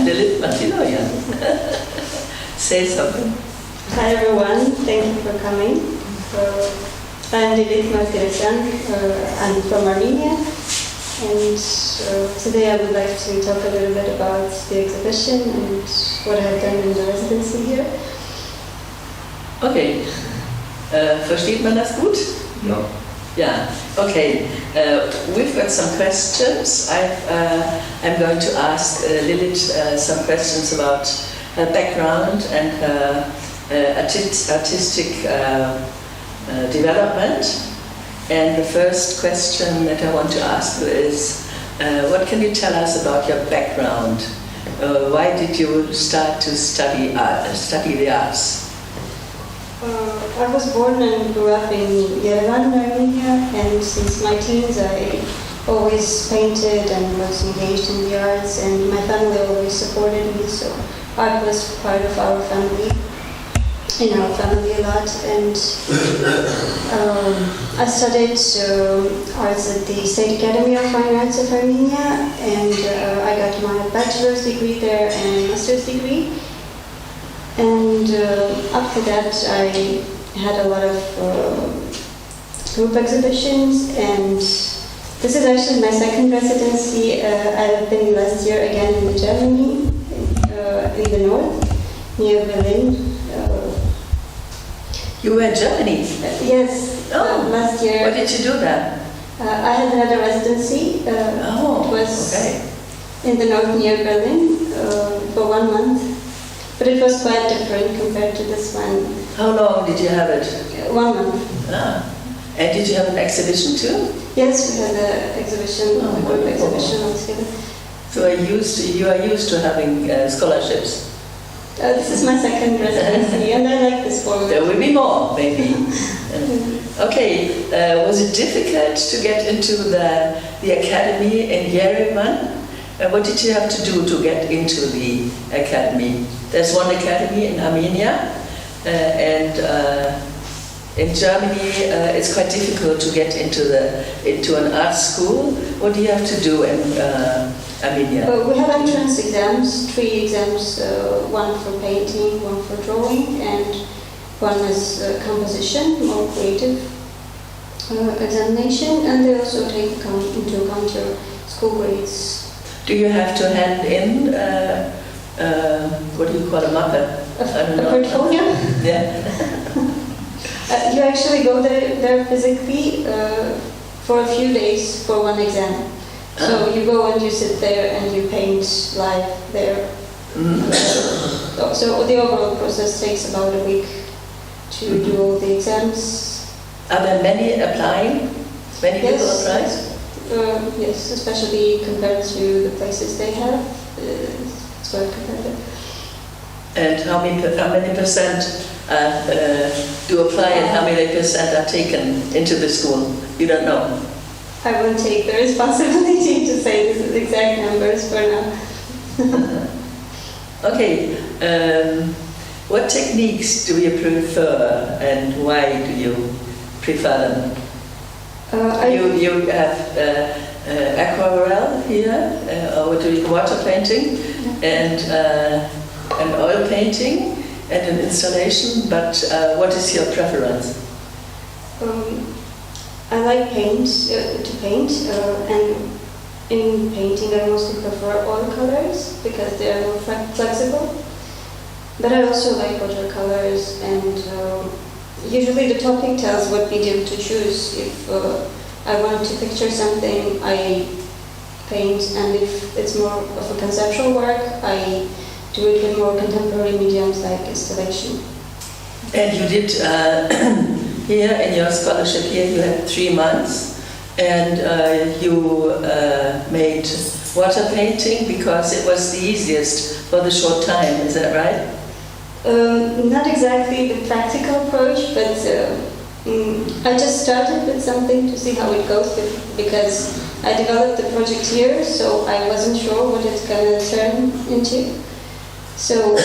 Lilit Martirosyan. Say something. Hi everyone, thank you for coming. I'm Lilit Martirosyan, I'm from Armenia, and today I would like to talk a little bit about the exhibition and what I have done in the residency here. Okay, versteht man das gut? No. Yeah, okay. We've got some questions. I'm going to ask Lilit some questions about her background and her artistic development. And the first question that I want to ask you is, what can you tell us about your background? Why did you start to study the arts? I was born and grew up in Yerevan, Armenia, and since my teens I always painted and was engaged in the arts, and my family always supported me, so art was part of our family, in our family a lot. And I studied arts at the State Academy of Fine Arts of Armenia, and I got my bachelor's degree there and master's degree. And after that, I had a lot of group exhibitions, and this is actually my second residency. I've been last year again in Germany, in the north, near Berlin. You were in Germany? Yes, last year. What did you do there? I had a residency. It was in the north near Berlin for 1 month. But it was quite different compared to this one. How long did you have it? 1 month. And did you have an exhibition too? Yes, we had an exhibition, a group exhibition altogether. So you are used to having scholarships? This is my second residency, and I like this format. There will be more, maybe. Okay, was it difficult to get into the academy in Yerevan? What did you have to do to get into the academy? There's one academy in Armenia, and in Germany it's quite difficult to get into an art school. What do you have to do in Armenia? We have entrance exams, 3 exams, one for painting, one for drawing, and one is composition, more creative examination, and they also take into account your school grades. Do you have to hand in, what do you call a mappa? A portfolio? Yeah. You actually go there physically for a few days for one exam. So you go and you sit there and you paint live there. So the overall process takes about a week to do all the exams. Are there many applying? Many people apply? Yes, especially compared to the places they have. It's quite competitive. And how many percent do apply, and how many percent are taken into the school? You don't know? I won't take the responsibility to say the exact numbers for now. Okay. What techniques do you prefer, and why do you prefer them? You have aquarelle here, or do you water painting, and oil painting, and an installation. But what is your preference? I like to paint, and in painting I mostly prefer oil colors because they are more flexible. But I also like watercolors, and usually the topic tells what medium to choose. If I want to picture something, I paint, and if it's more of a conceptual work, I do it with more contemporary mediums like installation. And you did, here in your scholarship here, you had 3 months, and you made water painting because it was the easiest for the short time, is that right? Not exactly the practical approach, but I just started with something to see how it goes, because I developed the project here, so I wasn't sure what it's going to turn into. So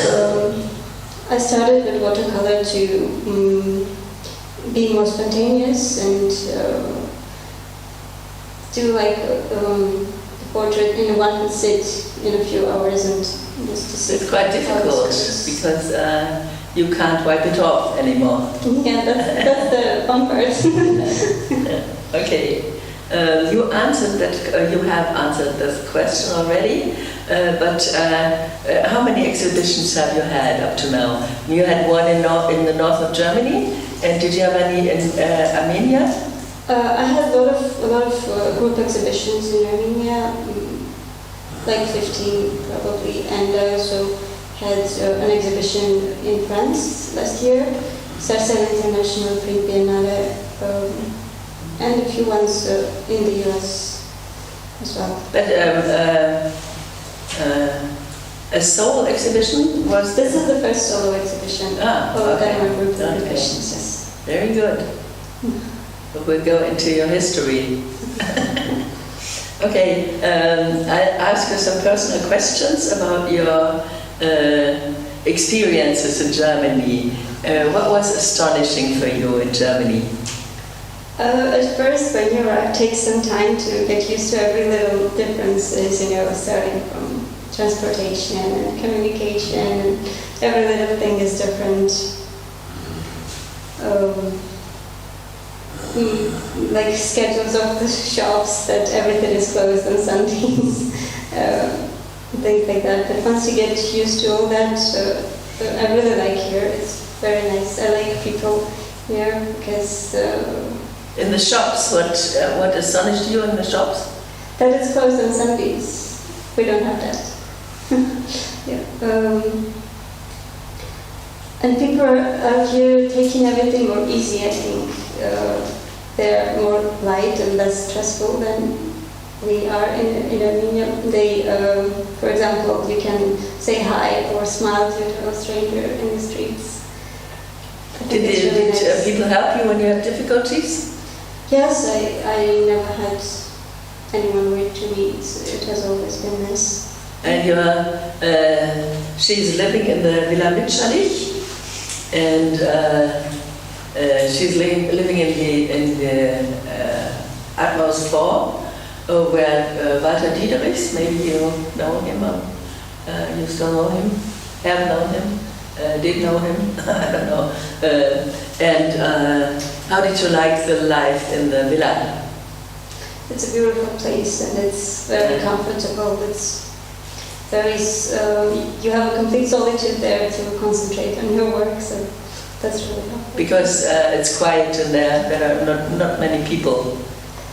I started with watercolor to be more spontaneous and do like a portrait in one sit in a few hours and just to see. It's quite difficult because you can't wipe it off anymore. Yeah, that's the fun part. Okay. You answered that. You have answered this question already. But how many exhibitions have you had up to now? You had one in the north of Germany, and did you have any in Armenia? I had a lot of group exhibitions in Armenia, like 15 probably, and I also had an exhibition in France last year, Sarcelles International Print Biennale, and a few ones in the US as well. But a solo exhibition was This is the first solo exhibition. Okay. Group Okay. exhibitions, yes. Very good. We'll go into your history. Okay, I'll ask you some personal questions about your experiences in Germany. What was astonishing for you in Germany? At first, when you arrive, it takes some time to get used to every little differences, starting from transportation and communication, and every little thing is different. Like schedules of the shops, that everything is closed on Sundays, things like that. But once you get used to all that, I really like here. It's very nice. I like people here because In the shops, what astonished you in the shops? that it's closed on Sundays. We don't have that. Yeah. And people are out here taking everything more easy, I think. They're more light and less stressful than we are in Armenia. They, for example, you can say hi or smile to a stranger in the streets. Did nice. people help you when you had difficulties? Yes, I never had anyone weird to me. It has always been nice. And she's living in the Villa Mitschalich, and she's living in the utmost floor where Walter Diederichs, maybe you know him, you still know him, have known him, did know him, I don't know. And how did you like the life in the villa? It's a beautiful place and it's very comfortable. You have a complete solitude there to concentrate on your work, so that's really helpful. Because it's quiet and there are not many people.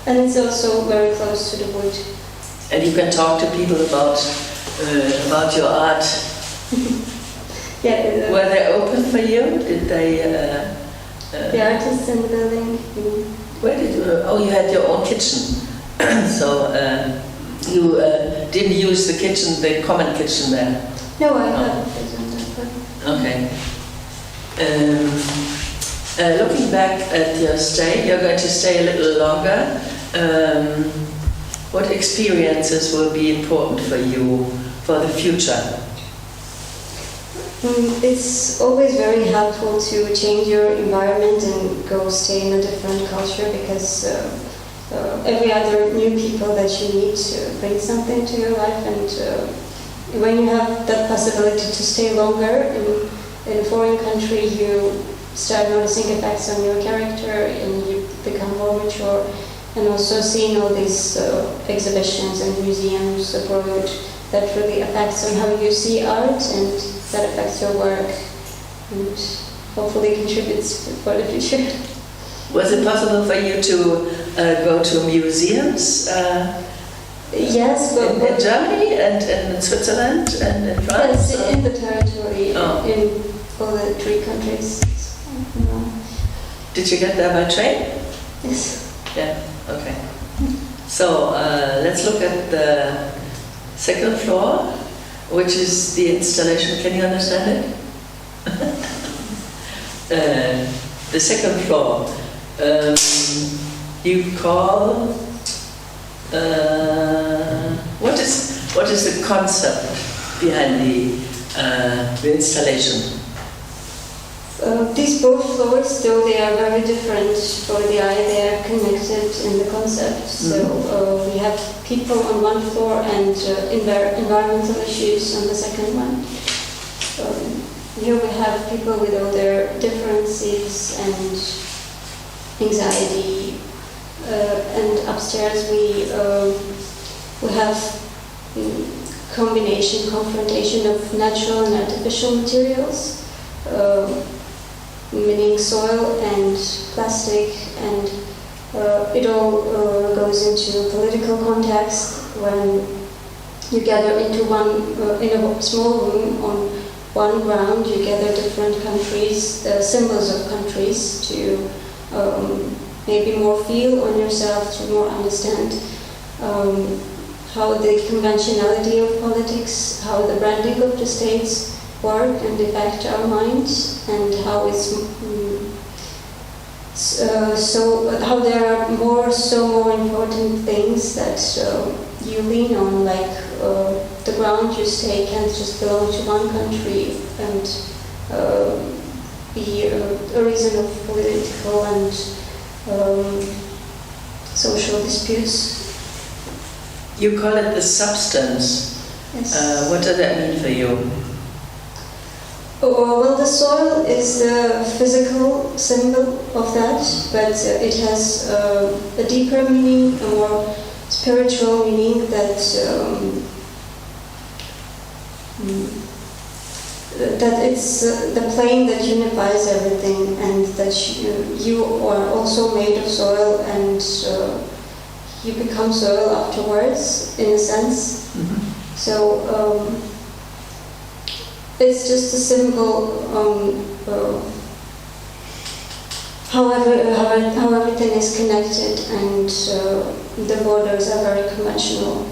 And it's also very close to the wood. And you can talk to people about your art. Yeah. Were they open for you? Did they? The artists in the building. Where did you? Oh, you had your own kitchen, so you didn't use the kitchen, the common kitchen there. No, I haven't. Okay. Looking back at your stay, you're going to stay a little longer. What experiences will be important for you for the future? It's always very helpful to change your environment and go stay in a different culture because every other new people that you meet brings something to your life, and when you have that possibility to stay longer in a foreign country, you start noticing effects on your character and you become more mature, and also seeing all these exhibitions and museums abroad that really affects on how you see art, and that affects your work and hopefully contributes for the future. Was it possible for you to go to museums? Yes, in Germany and in Switzerland and in France? Yes, in the territory, in all the 3 countries. Did you get there by train? Yes. Yeah, okay. So let's look at the second floor, which is the installation. Can you understand it? The second floor. You call. What is the concept behind the installation? These both floors, though they are very different for the eye, they are connected in the concept. So we have people on one floor and environmental issues on the second one. Here we have people with all their differences and anxiety. And upstairs we have confrontation of natural and artificial materials. Meaning soil and plastic, and it all goes into political context when you gather into in a small room on one ground. You gather different countries, symbols of countries, to maybe more feel on yourself, to more understand how the conventionality of politics, how the branding of the states work and affect our minds, and how it's how there are more important things that you lean on, like the ground you stay can't just belong to one country and be a reason of political and social disputes. You call it the substance. Yes. What does that mean for you? Well, the soil is the physical symbol of that, but it has a deeper meaning, a more spiritual meaning that it's the plane that unifies everything, and that you are also made of soil, and you become soil afterwards, in a sense. Mm-hmm. So. It's just a symbol how everything is connected, and the borders are very conventional.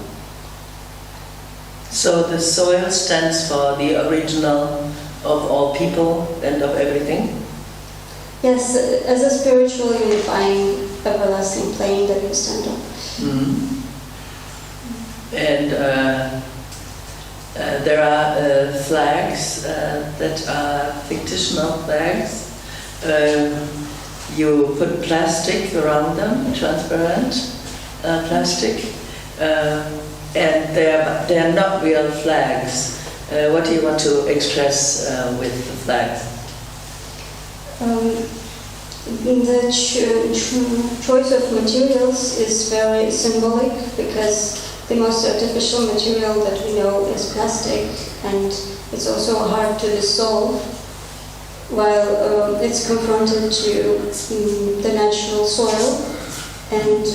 So the soil stands for the original of all people and of everything? Yes, as a spiritual unifying everlasting plane that you stand on. Mm-hmm. And there are flags that are fictional flags. You put plastic around them, transparent plastic, and they are not real flags. What do you want to express with the flags? The choice of materials is very symbolic, because the most artificial material that we know is plastic, and it's also hard to dissolve, while it's confronted to the natural soil. And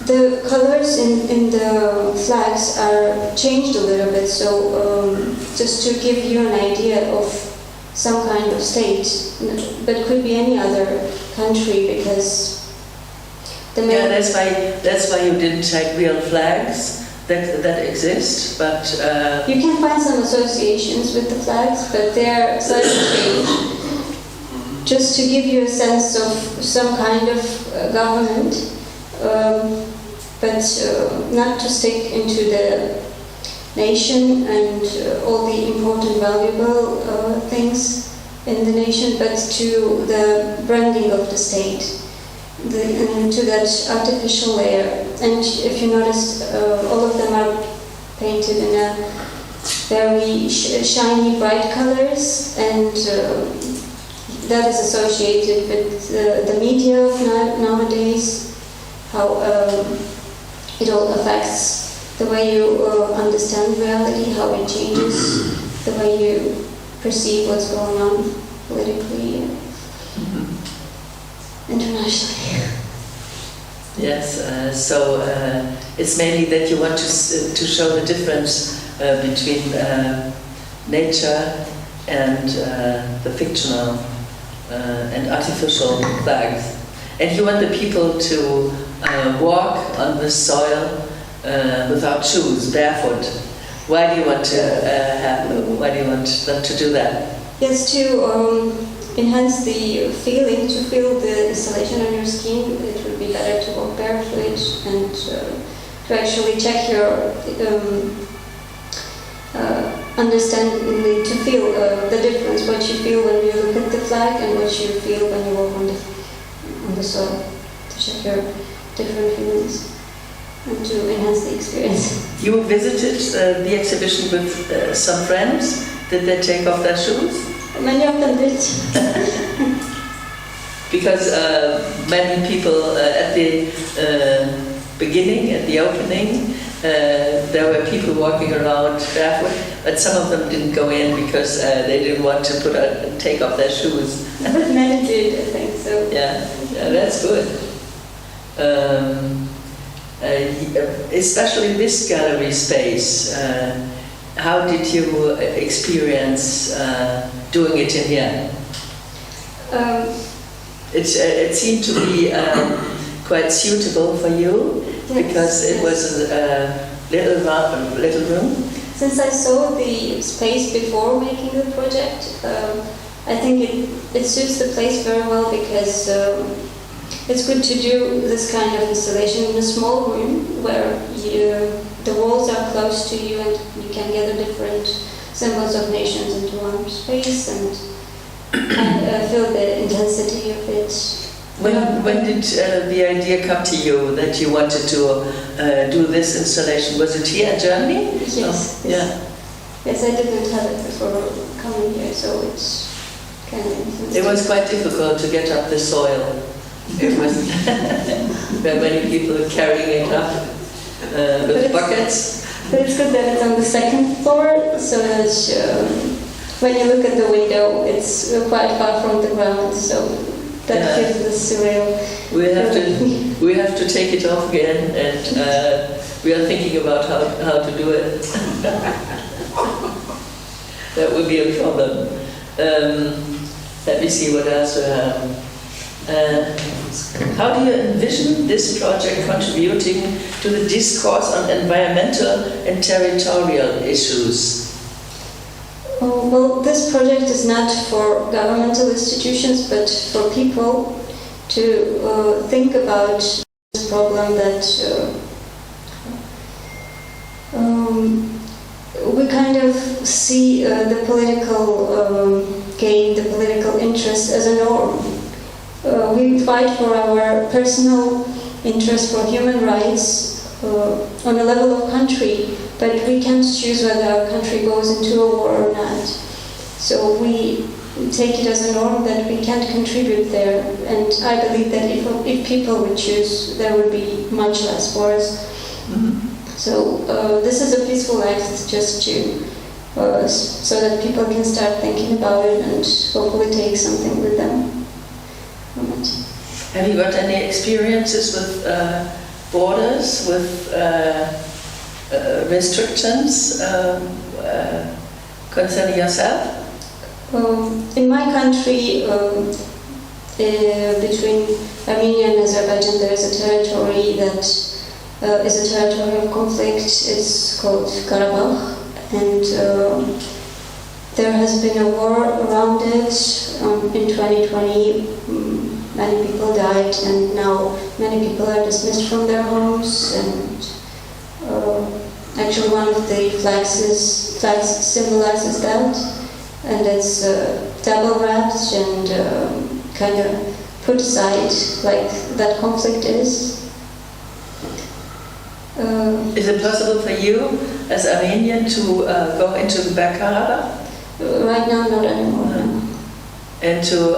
the colors in the flags are changed a little bit, so just to give you an idea of some kind of state, but could be any other country, because yeah, that's why you didn't take real flags that exist, but you can find some associations with the flags, but they're slightly changed, just to give you a sense of some kind of government, but not to stick into the nation and all the important, valuable things in the nation, but to the branding of the state. To that artificial layer. And if you notice, all of them are painted in a very shiny, bright colors, and that is associated with the media of nowadays, how it all affects the way you understand reality, how it changes the way you perceive what's going on politically. Internationally. Yes, so it's mainly that you want to show the difference between nature and the fictional and artificial flags. And you want the people to walk on the soil without shoes, barefoot. Why do you want them to do that? Yes, to enhance the feeling, to feel the installation on your skin. It would be better to walk barefoot and to actually check your understandingly to feel the difference, what you feel when you look at the flag and what you feel when you walk on the soil, to check your different feelings and to enhance the experience. You visited the exhibition with some friends. Did they take off their shoes? Many of them did. Because many people at the beginning, at the opening, there were people walking around barefoot, but some of them didn't go in because they didn't want to take off their shoes. But many did, I think so. Yeah, that's good. Especially this gallery space, how did you experience doing it in here? It seemed to be quite suitable for you, yes, because it was a little room. Since I saw the space before making the project, I think it suits the place very well because it's good to do this kind of installation in a small room where the walls are close to you and you can gather different symbols of nations into one space and feel the intensity of it. When did the idea come to you that you wanted to do this installation? Was it here in Germany? Yes. Oh, yeah. Yes, I didn't have it before coming here, so it's kind of interesting. It was quite difficult to get up the soil. It was there were many people carrying it up with buckets. But it's good that it's on the second floor, so that when you look at the window, it's quite far from the ground, so that gives the surreal. We have to take it off again, and we are thinking about how to do it. That would be a problem. Let me see what else we have. How do you envision this project contributing to the discourse on environmental and territorial issues? Well, this project is not for governmental institutions, but for people to think about this problem that we kind of see the political gain, the political interest as a norm. We fight for our personal interest for human rights on a level of country, but we can't choose whether our country goes into a war or not. So we take it as a norm that we can't contribute there, and I believe that if people would choose, there would be much less wars. Mm-hmm. So this is a peaceful act just to so that people can start thinking about it and hopefully take something with them from it. Have you got any experiences with borders, with restrictions concerning yourself? In my country, between Armenia and Azerbaijan, there is a territory that is a territory of conflict. It's called Karabakh, and there has been a war around it. In 2020, many people died, and now many people are dismissed from their homes. And actually, one of the flags symbolizes that, and it's double wrapped and kind of put aside, like that conflict is. Is it possible for you, as Armenian, to go into the Karabakh? Right now, not anymore. No. And to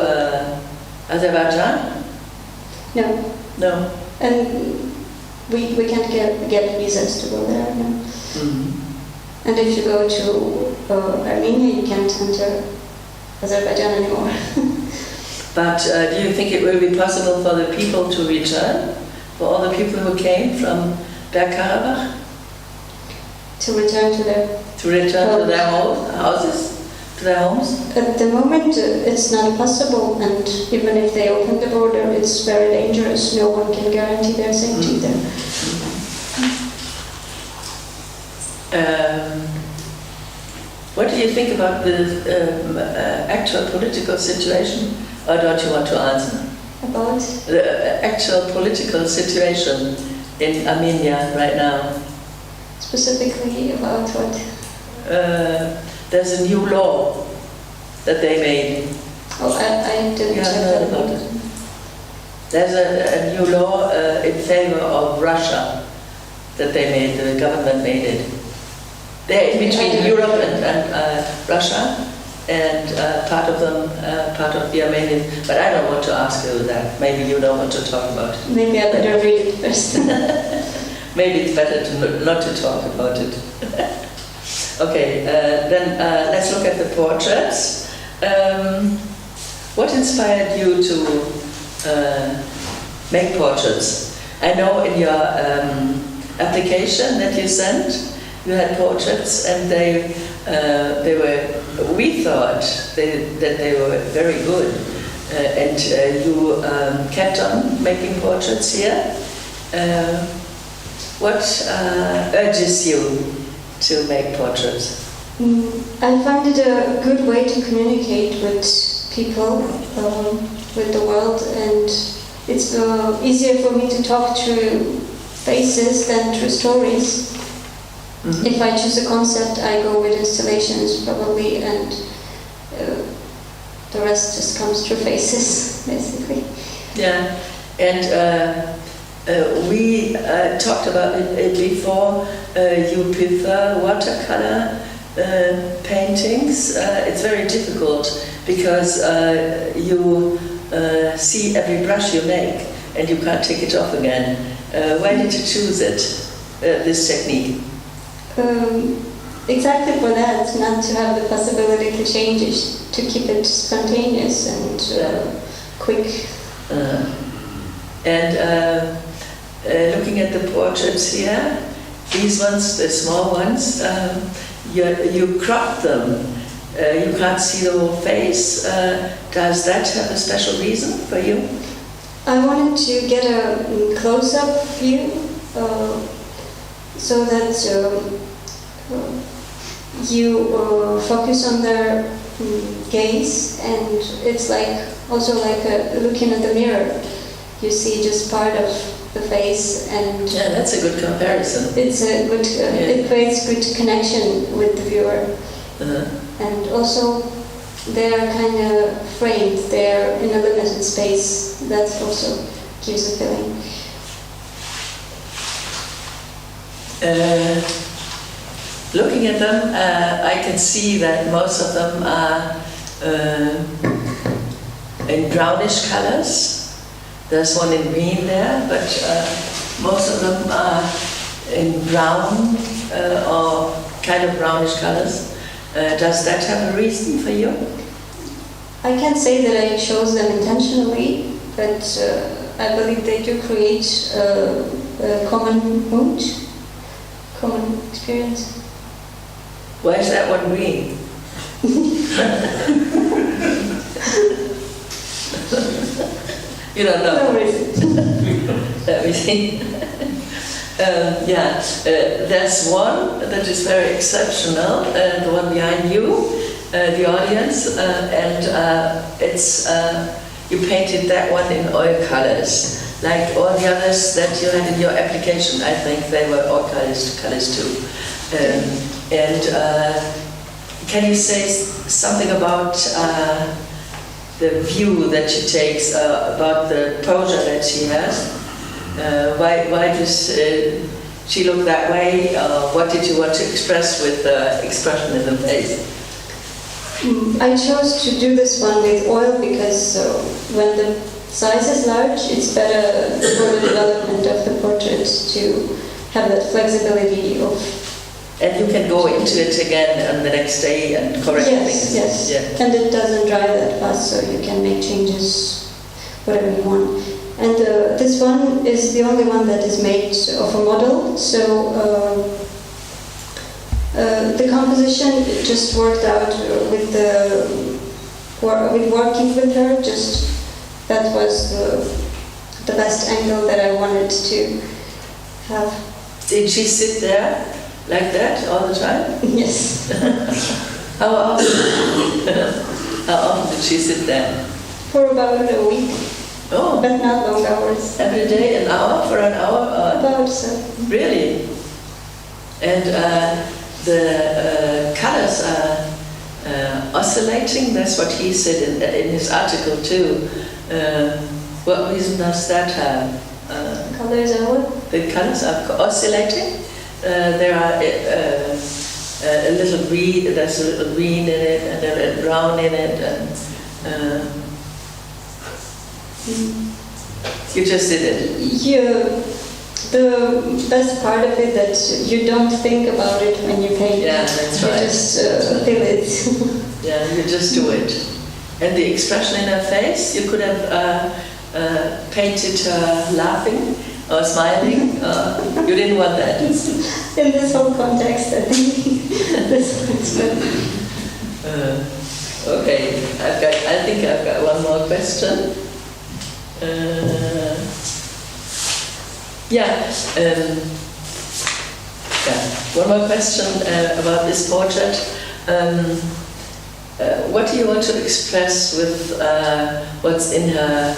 Azerbaijan? No. No. And we can't get visas to go there. No. Mm-hmm. And if you go to Armenia, you can't enter Azerbaijan anymore. But do you think it will be possible for the people to return? For all the people who came from Karabakh? To return to their houses? To their homes? At the moment, it's not possible, and even if they open the border, it's very dangerous. No one can guarantee their safety there. What do you think about the actual political situation, or don't you want to answer? About? The actual political situation in Armenia right now. Specifically about what? there's a new law that they made. Oh, I didn't check heard that about out. it. There's a new law in favor of Russia that they made, the government made it. They're in between Europe and Russia, and part of the Armenian, but I don't want to ask you that. Maybe you don't want to talk about it. Maybe I better read it first. Maybe it's better not to talk about it. Okay, then let's look at the portraits. What inspired you to make portraits? I know in your application that you sent, you had portraits, and they were. We thought that they were very good, and you kept on making portraits here. What urges you to make portraits? I found it a good way to communicate with people, with the world, and it's easier for me to talk through faces than through stories. Mm-hmm. If I choose a concept, I go with installations probably, and the rest just comes through faces, basically. Yeah, and we talked about it before. You prefer watercolor paintings. It's very difficult because you see every brush you make and you can't take it off again. Why did you choose it, this technique? Exactly for that, not to have the possibility to change it, to keep it spontaneous and quick. Looking at the portraits here, these ones, the small ones, you crop them. You can't see the whole face. Does that have a special reason for you? I wanted to get a close-up view so that you focus on their gaze, and it's also like looking at the mirror. You see just part of the face, and yeah, that's a good comparison. It's a good. It creates good connection with the viewer, and also they're kind of framed. They're in a limited space. That also gives a feeling. Looking at them, I can see that most of them are in brownish colors. There's one in green there, but most of them are in brown or kind of brownish colors. Does that have a reason for you? I can't say that I chose them intentionally, but I believe they do create a common mood, common experience. Why is that one green? You don't know. No reason. Let me see. There's one that is very exceptional, the one behind you, the audience, and it's you painted that one in oil colors, like all the others that you had in your application. I think they were all colors too. Can you say something about the view that she takes, about the posture that she has? Why does she look that way? What did you want to express with the expression in the face? I chose to do this one with oil because when the size is large, it's better for the development of the portrait to have that flexibility of. And you can go into it again on the next day and correct things. Yes, yeah. And it doesn't dry that fast, so you can make changes, whatever you want. And this one is the only one that is made of a model, so the composition just worked out with working with her. Just that was the best angle that I wanted to have. Did she sit there like that all the time? Yes. How often? How often did she sit there? For about a week. Oh. But not long hours. Every day, an hour for an hour? About so. Really? And the colors are oscillating. That's what he said in his article too. What reason does that have? Colors are what? The colors are oscillating. There are a little green. There's a little green in it, and a brown in it, and you just did it. Yeah. The best part of it that you don't think about it when you paint. Yeah, that's right. You just feel it. Yeah, you just do it. And the expression in her face, you could have painted her laughing or smiling. You didn't want that. In this whole context, I think this one's better. Okay, I think I've got one more question. One more question about this portrait. What do you want to express with what's in her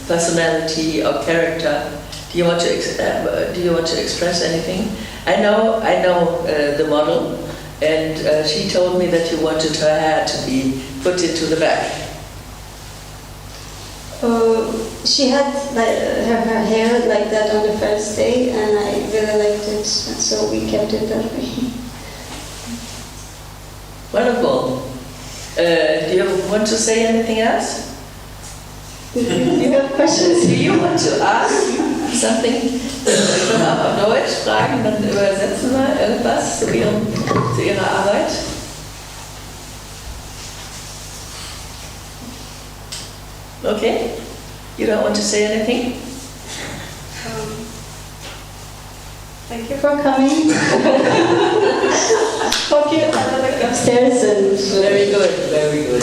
personality or character? Do you want to express anything? I know the model, and she told me that you wanted her hair to be put into the back. She had her hair like that on the first day, and I really liked it, so we kept it that way. Wonderful. Do you want to say anything else? You have questions? Do you want to ask something? Wir können auch auf Deutsch fragen, dann übersetzen wir irgendwas zu ihrer Arbeit. Okay? You don't want to say anything? Thank you for coming. Hope you have a look upstairs and Very good, very good.